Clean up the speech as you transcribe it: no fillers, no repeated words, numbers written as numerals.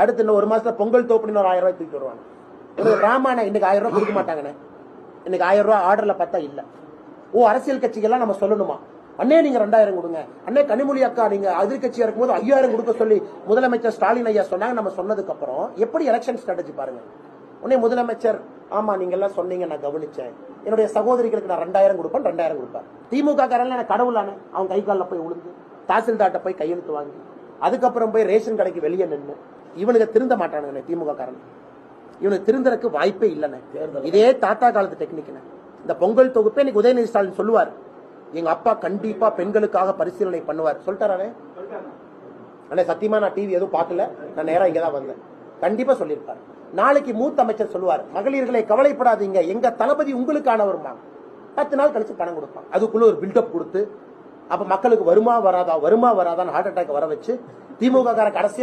அடுத்து இன்னும் ஒரு மாசத்துல பொங்கல் தோப்புன்னு ஒரு 1000 ரூபாய் தூக்கிட்டு வருவாங்க. ராமாண்ணா இன்னைக்கு 1000 ரூபாய் கொடுக்க மாட்டாங்கண்ணே. இன்னைக்கு 1000 ரூபாய் ஆர்டர்ல பார்த்தா இல்ல. அரசியல் கட்சிகள்லாம் நம்ம சொல்லணுமா, அண்ணே நீங்க 2000 கொடுங்க, அண்ணே கனிமொழி அக்கா நீங்க எதிர்கட்சியா இருக்கும்போது 5000 கொடுக்க சொல்லி முதலமைச்சர் ஸ்டாலின் ஐயா சொன்னாங்க. நம்ம சொன்னதுக்கு அப்புறம் எப்படி எலெக்ஷன் ஸ்ட்ராட்டஜி பாருங்க. உடனே முதலமைச்சர் ஆமா நீங்க எல்லாம் சொன்னீங்க, நான் கவனிச்சேன், என்னுடைய சகோதரிகளுக்கு நான் 2000 கொடுப்பேன், 2000 கொடுப்பேன். திமுக காரன் கடவுளானே, அவன் கை காலில் போய் விழுந்து தாசில்தார்ட்ட போய் கையெழுத்து வாங்கி அதுக்கப்புறம் போய் ரேஷன் கடைக்கு வெளியே நின்று இவனுக்கு திருந்த மாட்டானுங்க. திமுக காரன் இவனுக்கு திருந்தறக்கு வாய்ப்பே இல்லைன்னு. இதே தாத்தா காலத்து டெக்னிக். இந்த பொங்கல் தொகுப்பே இன்னைக்கு உதயநிதி ஸ்டாலின் சொல்லுவார், எங்க அப்பா கண்டிப்பா பெண்களுக்காக பரிசீலனை பண்ணுவார் சொல்லிட்டாரே. அண்ணே சத்தியமா நான் டிவி எதுவும் பார்க்கல, நான் நேரா இங்கதான் வந்தேன். கண்டிப்பா சொல்லியிருப்பாரு. நாளைக்கு மூத்த அமைச்சர் சொல்லுவார், மகளிர்களை கவலைப்படாதீங்க, எங்க தளபதி உங்களுக்கானவருமா. 10 நாள் கழிச்சு பணம் கொடுப்பான். அதுக்குள்ள ஒரு பில்டப் கொடுத்து அப்ப மக்களுக்கு வருமா வராதான்னு ஹார்ட் அட்டாக் வர வச்சு திமுக கடைசி